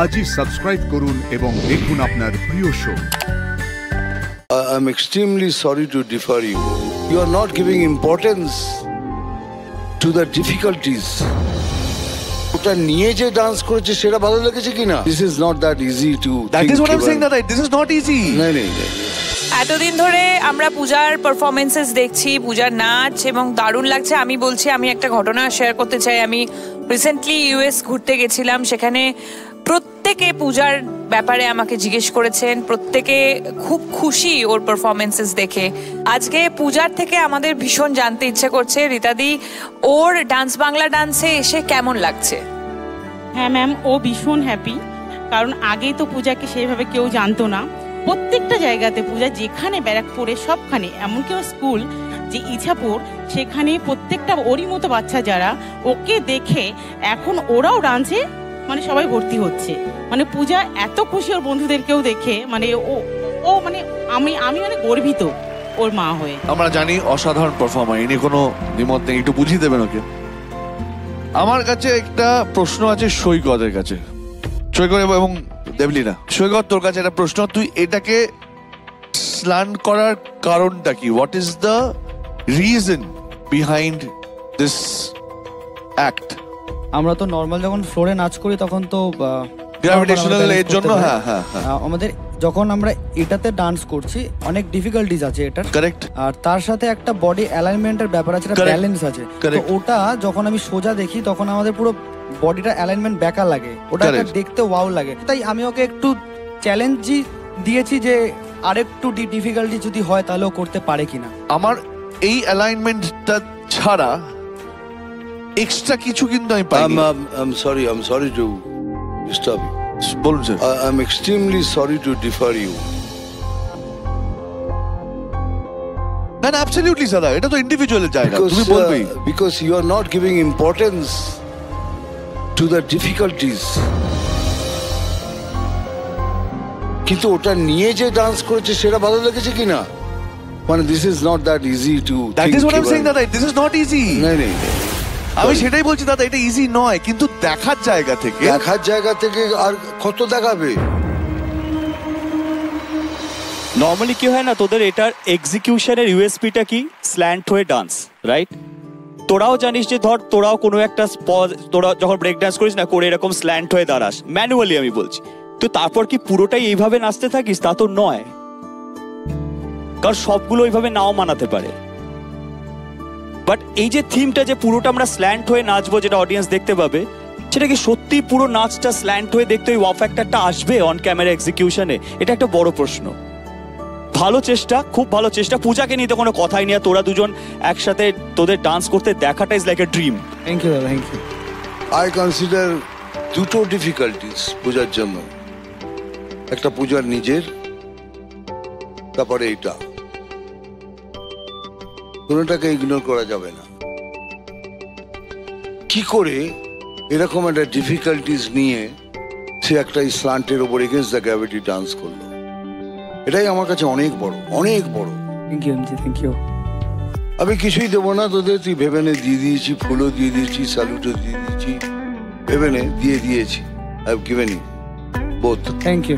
আজই সাবস্ক্রাইব করুন এবং দেখুন আপনার প্রিয় show. I'm extremely sorry to defer you. You are not giving importance to the difficulties. ওটা নিয়ে যে ডান্স করেছে সেটা ভালো লেগেছে কিনা? This is not that easy to. That is what I'm saying, that this is not easy. No. এতদিন ধরে আমরা পূজার পারফরমেন্সেস দেখছি, পূজার নাচ, এবং দারুণ লাগছে। আমি বলছি, আমি একটা ঘটনা শেয়ার করতে চাই। আমি রিসেন্টলি ইউএস ঘুরতে গেছিলাম। সেখানে প্রত্যেকে পূজার ব্যাপারে আমাকে জিজ্ঞেস করেছেন, প্রত্যেকে খুব খুশি ওর পারফরমেন্সেস দেখে। আজকে পূজার থেকে আমাদের ভীষণ জানতে ইচ্ছে করছে, রীতাদি, ওর ডান্স বাংলা ডান্সে এসে কেমন লাগছে? হ্যাঁ ম্যাম, ও ভীষণ হ্যাপি, কারণ আগে তো পূজাকে সেইভাবে কেউ জানতো না। প্রত্যেকটা জায়গাতে পূজা যেখানে ব্যারাকপুরে সবখানে, এমনকি ওর স্কুল যে ইছাপুর, সেখানে প্রত্যেকটা ওরই মতো বাচ্চা যারা ওকে দেখে এখন ওরাও ডান্সে মানে সবাই ভর্তি হচ্ছে। মানে পূজা এত খুশি ওর বন্ধুদেরকেও দেখে, মানে ও মানে আমি মানে গর্বিত ওর মা হয়ে। আমরা জানি অসাধারণ পারফর্মার, ইনি কোনো দ্বিমত নেই, একটু বুঝিয়ে দেবেন ওকে। আমার কাছে একটা প্রশ্ন আছে সৈকতের কাছে, সৈকত এবং দেবলীনা। সৈকত, তোর কাছে একটা প্রশ্ন, তুই এটাকে স্ল্যান্ট করার কারণটা কি? What is the reason behind this act? আমরা তো নর্মাল যখন ফ্লোরে নাচ করি তখন তো গ্র্যাভিটেশনাল এর জন্য আমাদের যখন আমরা এটাতে ডান্স করছি অনেক ডিফিকাল্টিজ আছে এটার, কারেক্ট। আর তার সাথে একটা বডি অ্যালাইনমেন্টের ব্যাপার আছে, একটা ব্যালেন্স আছে। তো ওটা যখন আমি সোজা দেখি তখন আমাদের পুরো বডিটা অ্যালাইনমেন্ট বেকার লাগে, ওটা দেখতে ওয়াও লাগে। তাই আমি ওকে একটু চ্যালেঞ্জই দিয়েছি যে আরেকটু ডিফিকাল্টি যদি হয় তাহলে ও করতে পারে কিনা। আমার এই অ্যালাইনমেন্টটা ছাড়া এক্সট্রা কিছু কিন্তু আমি পাই। I'm sorry to disturb you. বলুন sir. I'm extremely sorry to defer you. না, অ্যাবসলিউটলি স্যার, এটা তো ইন্ডিভিজুয়াল জায়গা, তুমি বলবেই। Because you are not giving importance to the difficulties. কিন্তু ওটা নিয়ে যে ডান্স করেছে সেটা ভালো লেগেছে কিনা? মানে this is not that easy to. That is what I'm saying, that this is not easy. No. আমি সেটাই বলছি দাদা, এটা ইজি নয়, কিন্তু দেখার জায়গা থেকে আর কত দেখাবে? নর্মালি কি হয় না, তোদের এটার এক্সিকিউশনের ইউএসপিটা কি? স্ল্যান্ট হয়ে ডান্স, রাইট? তোরাও জানিস যে ধর তোরাও কোনো একটা তোরা যখন ব্রেক ডান্স করিস না, করে এরকম স্ল্যান্ট হয়ে দাঁড়াস ম্যানুয়ালি, আমি বলছি। তো তারপর কি পুরোটাই এইভাবে নাচতে থাকিস? তা তো নয়, কারণ সবগুলো ওইভাবে নাও মানাতে পারে। বাট এই যে থিমটা যে পুরোটা আমরা স্ল্যান্ট হয়ে নাচবো, যেটা অডিয়েন্স দেখতে পাবে, সেটা কি সত্যি পুরো নাচটা স্ল্যান্ট হয়ে দেখতে ওই ওয়াও ফ্যাক্টরটা আসবে অন ক্যামেরা এক্সিকিউশনে? এটা একটা বড় প্রশ্ন। ভালো চেষ্টা, খুব ভালো চেষ্টা। পূজাকে নিয়ে তো কোনো কথাই নেই, তোরা দুজন একসাথে তোদের ডান্স করতে দেখাটা is like a dream. Thank you, thank you. I consider দুটো ডিফিকাল্টিস পূজার জন্য, একটা পূজার নিজের, তারপরে এইটা। কোনোটাকে ইগনোর করা যাবে না। কি করে এরকম একটা ডিফিকাল্টিস নিয়ে সে একটা স্ল্যান্টের ওপর এগেন্স্ট দ্য গ্র্যাভিটি ডান্স করলো, এটাই আমার কাছে অনেক বড়। Thank you, thank you. আমি কিছুই দেবো না তোদের, তুই ভেবেনে দিয়ে দিয়েছি, ফুলও দিয়ে দিয়েছি, স্যালুটও দিয়ে দিয়েছি, ভেবেনে দিয়ে দিয়েছি। I have given you both. Thank you.